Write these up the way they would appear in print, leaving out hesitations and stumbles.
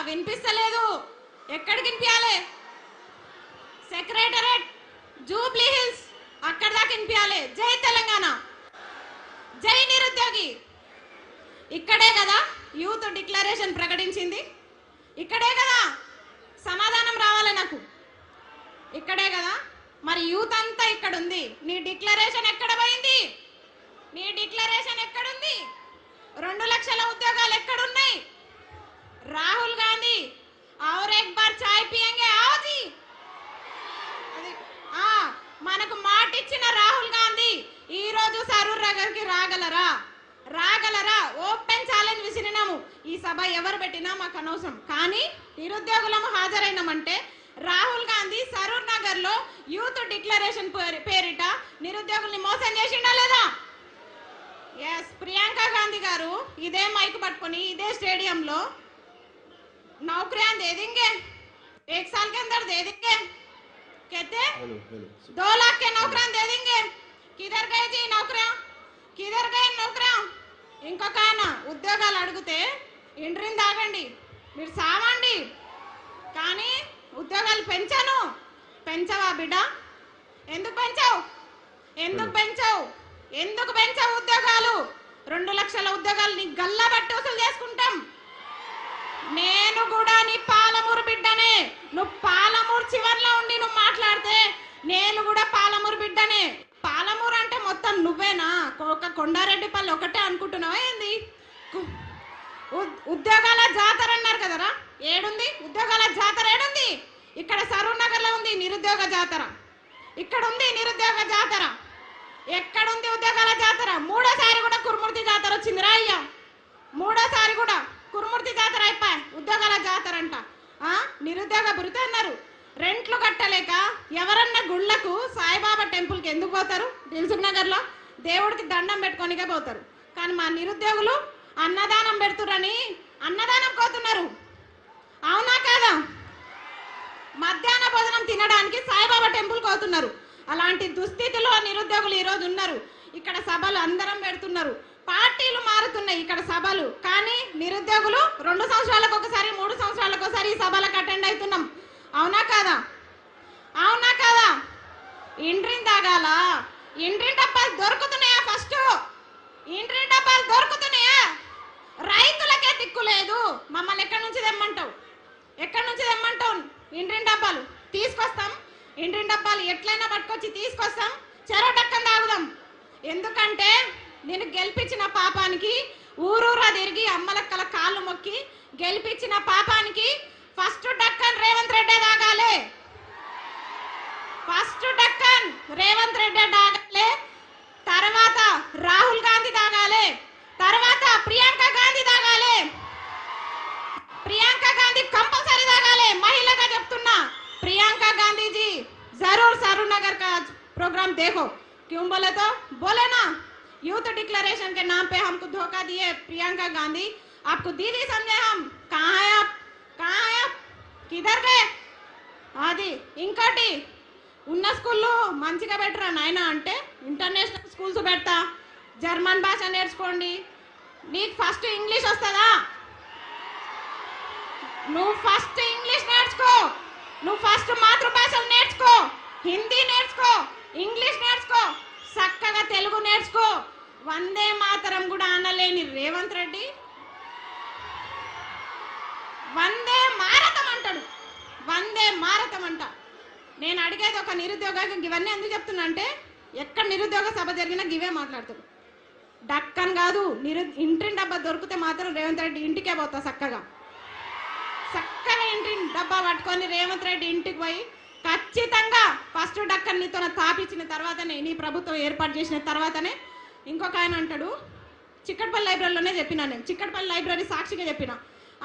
వినిపిస్తలేదు. ఎక్కడికి వినిపించాలి? సెక్రటరేట్, జూబ్లీ హిల్స్, అక్కడ దాకా వినిపించాలి. జై తెలంగాణ, జై నిరుద్యోగి. ఇక్కడే కదా యూత్ డిక్లరేషన్ ప్రకటించింది, ఇక్కడే కదా సమాధానం రావాలి నాకు, ఇక్కడే కదా. మరి యూత్ అంతా ఇక్కడ ఉంది, నీ డిక్లరేషన్ ఎక్కడ పోయింది? నీ డిక్లరేషన్ ఎక్కడుంది? 2 లక్షల ఉద్యోగాలు ఎక్కడున్నాయి? రాహుల్ గాంధీ और एक बार चाय पिएंगे आओ जी. మనకు మాట ఇచ్చిన రాహుల్ గాంధీ ఈ రోజు సరూర్ నగర్కి రాగలరా? ఓపెన్ ఛాలెంజ్ విసిరినాము. ఈ సభ ఎవరు పెట్టినా మాకు అనవసరం, కానీ నిరుద్యోగులము హాజరైనామంటే రాహుల్ గాంధీ సరూర్ నగర్ లో యూత్ డిక్లరేషన్ పేరిట నిరుద్యోగుల్ని మోసం చేసిండా లేదా? ఎస్, ప్రియాంక గాంధీ గారు ఇదే మైక్ పట్టుకొని ఇదే స్టేడియంలో नौकरियां दे देंगे, 1 साल के अंदर दे देंगे, कहते 2 लाख के नौकरियां दे देंगे. किधर गए जी नौकरियां? किधर गए नौकरियां? ఇంకొక ఆయన ఉద్యోగాలు అడిగితే ఇంట్రీని తాగండి, మీరు సావండి, కానీ ఉద్యోగాలు పెంచవా బిడ్డ? ఎందుకు పెంచావు ఉద్యోగాలు? 2 లక్షల ఉద్యోగాలు నీ గల్లా బట్టి వసూలు చేసుకుంటాం. నేను కూడా నీ పాలమూరు బిడ్డనే. నువ్వు పాలమూరు చివర్లో ఉండి నువ్వు మాట్లాడితే నేను కూడా పాలమూరు బిడ్డనే. పాలమూరు అంటే మొత్తం నువ్వేనా? ఒక కొండారెడ్డిపల్లి ఒకటే అనుకుంటున్నావా ఏంది? ఉద్యోగాల జాతర అన్నారు కదరా, ఏడుంది ఉద్యోగాల జాతర? ఏడుంది? ఇక్కడ సరూర్ నగర్ లో ఉంది నిరుద్యోగ జాతర, ఇక్కడ ఉంది నిరుద్యోగ జాతర. ఎక్కడుంది ఉద్యోగాల జాతర? 3వ సారి కూడా కురుమూర్తి జాతర వచ్చిందిరా అయ్యా, 3వ సారి కూడా కురుమూర్తి జాతర అయిపోయి ఉద్యోగాల జాతర అంట. నిరుద్యోగ భృతి అన్నారు. రెంట్లు కట్టలేక ఎవరన్నా గుళ్ళకు సాయిబాబా టెంపుల్కి ఎందుకు పోతారు? దిల్సుఖ్ నగర్లో దేవుడికి దండం పెట్టుకోనికే పోతారు. కానీ మా నిరుద్యోగులు అన్నదానం పెడుతురని అన్నదానం పోతున్నారు. అవునా కాదా? మధ్యాహ్న భోజనం తినడానికి సాయిబాబా టెంపుల్కి పోతున్నారు. అలాంటి దుస్థితిలో నిరుద్యోగులు ఈరోజు ఉన్నారు. ఇక్కడ సభలు అందరం పెడుతున్నారు, పార్టీలు మారుతున్నాయి ఇక్కడ సభలు, కానీ నిరుద్యోగులు 2 సంవత్సరాలకు ఒకసారి 3 సంవత్సరాలకు ఒకసారి ఈ సభలకు అటెండ్ అవుతున్నాం. అవునా కాదా? ఇంట్రీని తాగాల? ఇంట్రీ డబ్బాలు దొరుకుతున్నాయా? ఫస్ట్ ఇంట్రీ డబ్బాలు దొరుకుతున్నాయా? రైతులకే దిక్కు లేదు. మమ్మల్ని ఎక్కడి నుంచి తెమ్మంటావు? ఇంట్రీ డబ్బాలు తీసుకొస్తాం, ఇంట్రీ డబ్బాలు ఎట్లయినా పట్టుకొచ్చి తీసుకొస్తాం, చెరో డక్కన్ తాగుదాం. ఎందుకంటే నేను గెలిపించిన పాపానికి ఊరూరా తిరిగి అమ్మలక్కల కాళ్ళు మొక్కి గెలిపించిన పాపానికి ఫస్ట్ డక్కన్ రేవంత్ రెడ్డి తాగాలి. ఫస్ట్ డక్కన్ రేవంత్ రెడ్డి తాగాలి, తర్వాత రాహుల్ గాంధీ తాగాలి, తర్వాత ప్రియాంక గాంధీ తాగాలి. ప్రియాంక గాంధీ కంపల్సరీ తాగాలి. మహిళగా చెప్తున్నా, ప్రియాంక गांधी जी जरूर सरूर नगर का प्रोग्राम देखो. क्यों बोले तो बोले ना, यूथ डिक्लेरेशन के नाम पे हमको धोखा दिए प्रियंका गांधी. आपको दीदी समझे हम? कहाँ है आप? किधर गए? అది ఇంకోటి, ఉన్న స్కూల్లో మంచిగా పెట్టరా నాయన అంటే ఇంటర్నేషనల్ స్కూల్స్ పెడతా, జర్మన్ భాష నేర్చుకోండి. నీకు ఫస్ట్ ఇంగ్లీష్ వస్తుందా? నువ్వు ఫస్ట్ ఇంగ్లీష్ నేర్చుకో, నువ్వు ఫస్ట్ మాతృభాషలు నేర్చుకో, హిందీ నేర్చుకో, ఇంగ్లీష్ నేర్చుకో, చక్కగా తెలుగు నేర్చుకో. వందే మాతరం కూడా అనలేని రేవంత్ రెడ్డి వందే మారతం అంటాడు, వందే మారతం అంట. నేను అడిగేది ఒక నిరుద్యోగ, ఇవన్నీ ఎందుకు చెప్తున్నా అంటే ఎక్కడ నిరుద్యోగ సభ జరిగినా గివే మాట్లాడతాడు. డక్కన్ కాదు, ఇంటి డబ్బా దొరికితే మాత్రం రేవంత్ రెడ్డి ఇంటికే పోతా. చక్కగా ఇంటి డబ్బా పట్టుకొని రేవంత్ రెడ్డి ఇంటికి పోయి ఖచ్చితంగా ఫస్ట్ డక్కన్ నీతో తాపించిన తర్వాతనే, నీ ప్రభుత్వం ఏర్పాటు చేసిన తర్వాతనే. ఇంకొక ఆయన అంటాడు, చిక్కడపల్లి లైబ్రరీలోనే చెప్పినా, నేను చిక్కడపల్లి లైబ్రరీ సాక్షిగా చెప్పిన,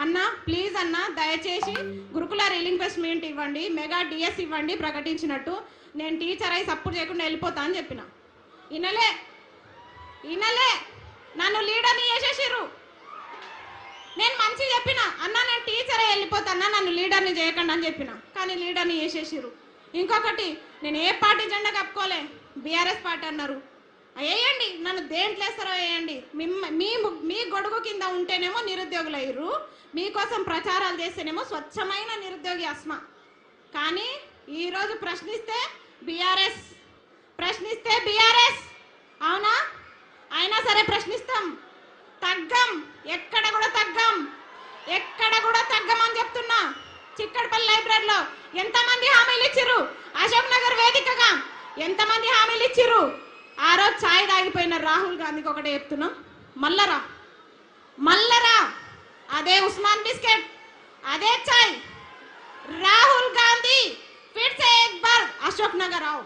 అన్న ప్లీజ్ అన్న దయచేసి గురుకుల రీలింక్వెస్ట్మెంట్ ఇవ్వండి, మెగా డిఎస్ ఇవ్వండి ప్రకటించినట్టు, నేను టీచర్ అయి సపోర్ట్ చేయకుండా వెళ్ళిపోతా అని చెప్పిన. ఇనలే నన్ను లీడర్ని చేసేసిర్రు. నేను మంచి చెప్పిన, అన్న నేను టీచర్ అయి వెళ్ళిపోతాన్నా, నన్ను లీడర్ని చేయకండి అని చెప్పిన, కానీ లీడర్ని చేసేసిర్రు. ఇంకొకటి, నేను ఏ పార్టీ జెండా కప్పుకోలే, బీఆర్ఎస్ పార్టీ అన్నారు. వేయండి, నన్ను దేంట్లో వేస్తారో వేయండి. మీ గొడుగు కింద ఉంటేనేమో నిరుద్యోగులు అయ్యారు, మీకోసం ప్రచారాలు చేస్తేనేమో స్వచ్ఛమైన నిరుద్యోగి అస్మా. కానీ ఈరోజు ప్రశ్నిస్తే బీఆర్ఎస్, అవునా? అయినా సరే ప్రశ్నిస్తాం, తగ్గం, ఎక్కడ కూడా తగ్గం అని చెప్తున్నా. చిక్కడపల్లి లైబ్రరీలో ఎంతమంది హామీలు ఇచ్చిర్రు? అశోక్ నగర్ వేదికగా ఎంతమంది హామీలు ఇచ్చిర్రు? ఆ రోజు ఛాయ్ తాగిపోయిన రాహుల్ గాంధీకి ఒకటే చెప్తున్నాం, మల్లరా అదే ఉస్మాన్ బిస్కెట్, అదే ఛాయ్. రాహుల్ గాంధీ ఫిర్ సే ఏక్ బార్ అశోక్ నగర్ ఆవ్.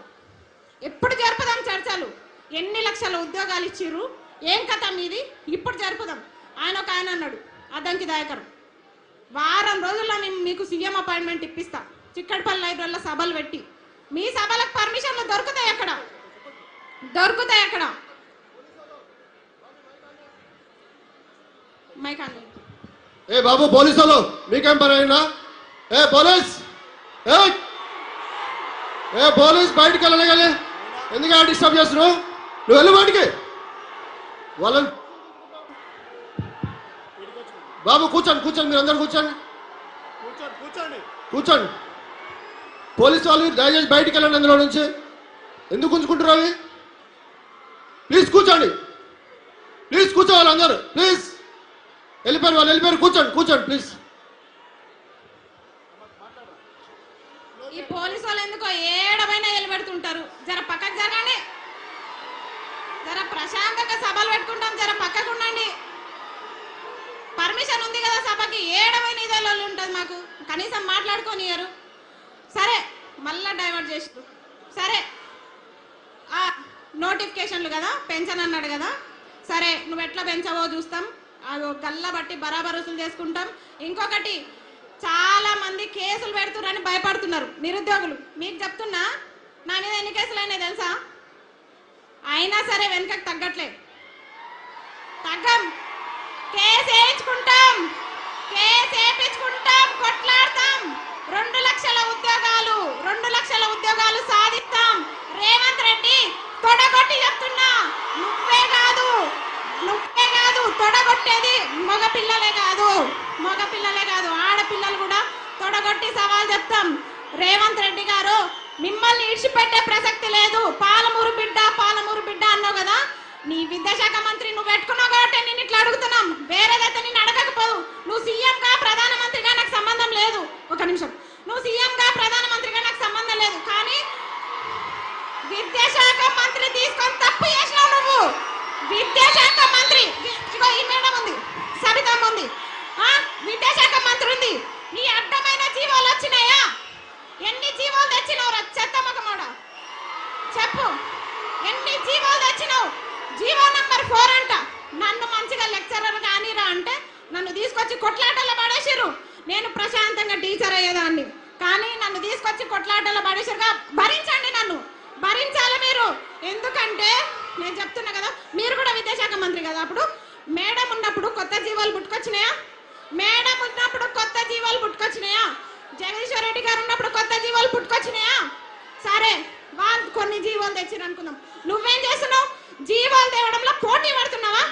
ఎప్పుడు జరుపుదాం చర్చలు? ఎన్ని లక్షల ఉద్యోగాలు ఇచ్చిర్రు? ఏం కథ మీది? ఇప్పుడు జరుపుదాం. ఆయన అన్నాడు, అద్దంకి దయాకర్, వారం రోజుల్లో నేను మీకు సీఎం అపాయింట్మెంట్ ఇప్పిస్తా, చిక్కడపల్లి లైబ్రరీలో సభలు పెట్టి. మీ సభలకు పర్మిషన్లు దొరుకుతాయి అక్కడ. ఏ బాబు పోలీసులు, మీకేం పని అయినా? ఏ పోలీస్ బయటికి వెళ్ళగలి, ఎందుకు డిస్టర్బ్ చేస్తున్నావు? నువ్వు వెళ్ళు బయటికి. వాళ్ళని బాబు కూర్చోండి, మీరు అందరు కూర్చోండి. పోలీసు వాళ్ళు దయచేసి బయటికి వెళ్ళండి అందులో నుంచి. ఎందుకు ఉంచుకుంటారు అవి? ప్లీజ్ కూర్చోండి, కూర్చోవాలి అందరు. ప్లీజ్ వెళ్ళిపోయారు, కూర్చోండి ప్లీజ్. ఈ పోలీసు వాళ్ళు ఎందుకో ఏడమైనా నిలబెడుతుంటారు. జర పక్కకు జరగండి, జర ప్రశాంతంగా సభలు పెట్టుకుంటాం, జర పక్కకు ఉండండి. పర్మిషన్ ఉంది కదా సభకి, ఏడమైన ఇదేళ్ళు ఉంటుంది మాకు, కనీసం మాట్లాడుకోనియరు. సరే మళ్ళా డైవర్ట్ చేసు. సరే నోటిఫికేషన్లు కదా, పెన్షన్ అన్నాడు కదా, సరే నువ్వు ఎట్లా పెంచావో చూస్తాం, అవి గల్ల బట్టి బరాబర్ వసూలు చేసుకుంటాం. ఇంకొకటి, చాలా మంది కేసులు పెడుతున్నారని భయపడుతున్నారు నిరుద్యోగులు. మీకు చెప్తున్నా, నా మీద ఎన్ని కేసులు అయినాయి తెలుసా? అయినా సరే వెనుకకు తగ్గం. కేసు వేయించుకుంటాం, కొట్లాడతాం. 2 లక్షల ఉద్యోగాలు సాధిస్తాం. రేవంత్ రెడ్డి తొడగొట్టి చెప్తున్నా, నువ్వే కాదు తొడగొట్టేది మగపిల్లలే కాదు, ఆడపిల్లలు కూడా తొడగొట్టి సవాల్ చెప్తాం. రేవంత్ రెడ్డి గారు, మిమ్మల్ని ఇడిచిపెట్టే ప్రసక్తి లేదు. పాలమూరు బిడ్డ అన్నావు కదా, నీ విద్యాశాఖ మంత్రి నువ్వు పెట్టుకున్నావు కాబట్టి నేను ఇట్లా అడుగుతున్నాం. వేరేదైతే నేను అడగకపోదు. నువ్వు సీఎంగా ప్రధానమంత్రిగా నాకు సంబంధం లేదు. ఒక నిమిషం, నువ్వు సీఎంగా ప్రధానమంత్రిగా నాకు సంబంధం లేదు. కానీ విద్యాశాఖ మంత్రి తీసుకొని తప్పు చేసినావు నువ్వు. విద్యాశాఖ మంత్రి, ఇగో ఈ మేడం ఉంది, సబితమ్మ ఉంది, విద్యాశాఖ మంత్రి ఉంది. నీ అడ్డమైన జీవాలు వచ్చినాయా? ఎన్ని జీవాలు తెచ్చినావు? చెత్తమ్మకమోడ చెప్పు, ఎన్ని జీవాలు తెచ్చినావు? జీవో నంబర్ 4 అంట. నన్ను మంచిగా లెక్చరర్ కానీరా అంటే నన్ను తీసుకొచ్చి కొట్లాటల్లో పడేసిర్రు. నేను ప్రశాంతంగా టీచర్ అయ్యేదాన్ని, కానీ నన్ను తీసుకొచ్చి కొట్లాటల్లో పడేసిరుగా. భరించండి, నన్ను భరించాలి మీరు. ఎందుకంటే నేను చెప్తున్నా కదా, మీరు కూడా విద్యాశాఖ మంత్రి కదా, అప్పుడు మేడం ఉన్నప్పుడు కొత్త జీవాలు పుట్టుకొచ్చినాయా? జగదీశ్వర్ రెడ్డి గారు ఉన్నప్పుడు కొత్త జీవాలు పుట్టుకొచ్చినాయా? సరే, వాళ్ళు కొన్ని జీవాలు తెచ్చిరు అనుకుందాం. నువ్వేం చేస్తున్నావు? జీవాలు తేవడంలో పోటీ పడుతున్నావా?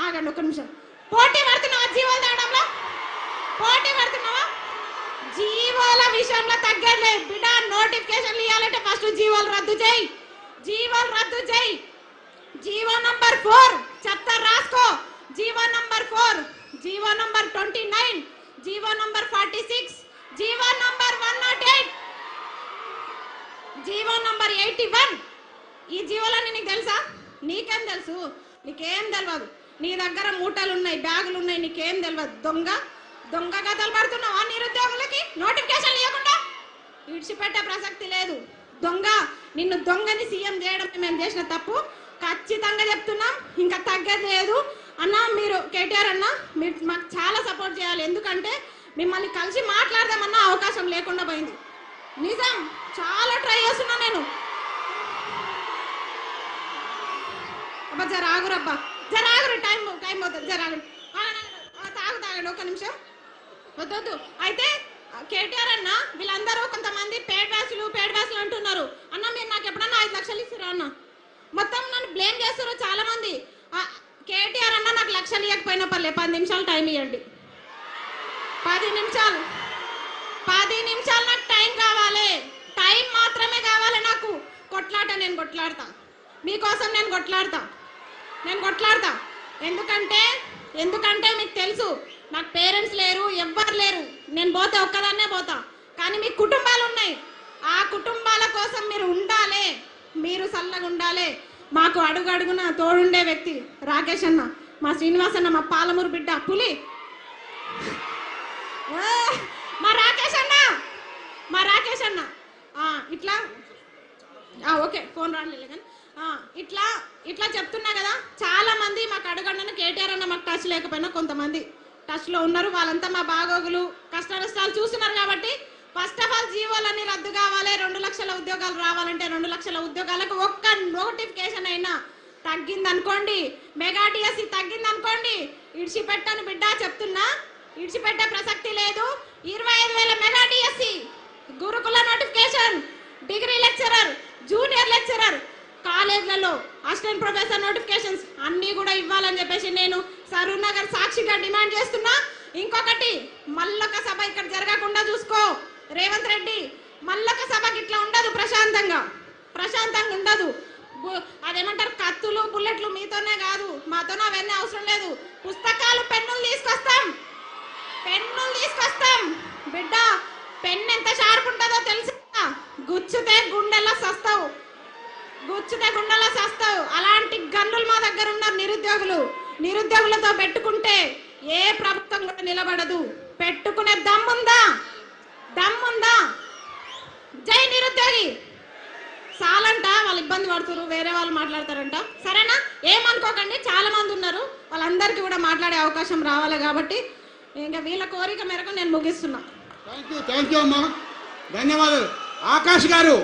ఆగండి ఒక నిమిషం. పోటీ పడుతున్నావా? జీవాలు తేవడంలో పోటీ పడుతున్నావా? జీవాల విషయంలో తగ్గట్లేదు బిడ్డ. నోటిఫికేషన్లు ఇవ్వాలంటే ఫస్ట్ జీవాలు రద్దు చేయి. జీవో నంబర్ 4 చెత్త రాసుకో. GO number 4, GO number 29, GO number 46, GO number 108, GO number 81. ఈ జీవోలన్నీ నీకు తెలుసా? నీకేం తెలుసు? నీకేం తెలియదు. నీ దగ్గర మూటలు ఉన్నాయి, బ్యాగులు ఉన్నాయి, నీకేం తెలియదు. దొంగ కథలు పడుతున్నావా నిరుద్యోగులకి? నోటిఫికేషన్ ఇవ్వకుండా విడిచిపెట్టే ప్రసక్తి లేదు. నిన్ను దొంగని సీఎం చేయడం మేము చేసిన తప్పు, ఖచ్చితంగా చెప్తున్నాం. ఇంకా తగ్గదు లేదు అన్న. మీరు కేటీఆర్ అన్న, మీరు మాకు చాలా సపోర్ట్ చేయాలి. ఎందుకంటే మిమ్మల్ని కలిసి మాట్లాడదామన్న అవకాశం లేకుండా పోయింది. నిజం, చాలా ట్రై చేస్తున్నా నేను. అబ్బా జర ఆగురబ్బా, టైం అవుతుంది, తాగండి ఒక నిమిషం. వద్దు. అయితే కేటీఆర్ అన్న, వీళ్ళందరూ కొంతమంది పేడ్ బ్యాచ్లు అంటున్నారు. అన్న మీరు నాకు ఎప్పుడన్నా 5 లక్షలు ఇస్తారా అన్న? మొత్తం నన్ను ఏం చేస్తారు చాలా మంది కేటీఆర్ అన్న నాకు లక్షలు ఇవ్వకపోయినా పర్లే 10 నిమిషాలు టైం ఇవ్వండి. 10 నిమిషాలు నాకు టైం కావాలి. టైం మాత్రమే కావాలి నాకు. కొట్లాట నేను కొట్లాడతా, మీకోసం నేను కొట్లాడతా. ఎందుకంటే మీకు తెలుసు నాకు పేరెంట్స్ లేరు, ఎవ్వరు లేరు. నేను పోతే ఒక్కదాన్నే పోతా. కానీ మీ కుటుంబాలు ఉన్నాయి. ఆ కుటుంబాల కోసం మీరు ఉండాలి, మీరు చల్లగా ఉండాలి. మాకు అడుగడుగున తోడుండే వ్యక్తి రాకేష్ అన్న, మా శ్రీనివాస్ అన్న, మా పాలమూరు బిడ్డ పులి, మా రాకేష్ అన్న ఇట్లా ఓకే ఫోన్ రాలేదు కానీ ఇట్లా చెప్తున్నా కదా. చాలా మంది మాకు అడుగండి కేటీఆర్ అన్న మాకు టచ్ లేకపోయినా కొంతమంది టచ్లో ఉన్నారు. వాళ్ళంతా మా బాగోగులు కష్ట నష్టాలు చూస్తున్నారు. కాబట్టి ఫస్ట్ ఆఫ్ ఆల్ జీవోలన్నీ రద్దు కావాలి. 2 లక్షల ఉద్యోగాలు రావాలంటే 2 లక్షల ఉద్యోగాలకు ఒక్క నోటిఫికేషన్ అయినా తగ్గిందనుకోండి, మెగా డిఎస్సి తగ్గిందనుకోండి, ఇడిచిపెట్టాను బిడ్డ చెప్తున్నా, ఇడిచిపెట్టే ప్రసక్తి లేదు. 25,000 మెగా డిఎస్సి, గురుకుల notification, degree lecturer, junior lecturer, కాలేజ్లలో అసిస్టెంట్ ప్రొఫెసర్ నోటిఫికేషన్స్ అన్నీ కూడా ఇవ్వాలని చెప్పేసి నేను సరూర్ నగర్ సాక్షిగా డిమాండ్ చేస్తున్నా. ఇంకొకటి, మల్లొక సభ ఇక్కడ జరగకుండా చూసుకో రేవంత్ రెడ్డి. మల్లొక సభకి ఇట్లా ఉండదు, ప్రశాంతంగా ఉండదు. అదేమంటారు, కత్తులు బుల్లెట్లు మీతోనే కాదు, మాతోనే అవన్నీ అవసరం లేదు. పుస్తకాలు పెన్నులు తీసుకొస్తాం బిడ్డ. పెన్ను ఎంత షార్ప్ ఉంటుందో తెలుసా? గుచ్చితే గుండెల్లో సస్తావు. అలాంటి గన్నులు మా దగ్గర ఉన్నారు. నిరుద్యోగులతో పెట్టుకుంటే ఏ ప్రభుత్వం కూడా నిలబడదు. పెట్టుకునే దమ్ముందా? జై నిరుద్యోగి. చాలంట, వాళ్ళు ఇబ్బంది పడుతున్నారు, వేరే వాళ్ళు మాట్లాడతారంట. సరేనా? ఏమనుకోకండి, చాలా మంది ఉన్నారు, వాళ్ళందరికీ కూడా మాట్లాడే అవకాశం రావాలి. కాబట్టి ఇంకా వీళ్ళ కోరిక మేరకు నేను ముగిస్తున్నా. థ్యాంక్ యూ అమ్మా, ధన్యవాదాలు. ఆకాష్ గారు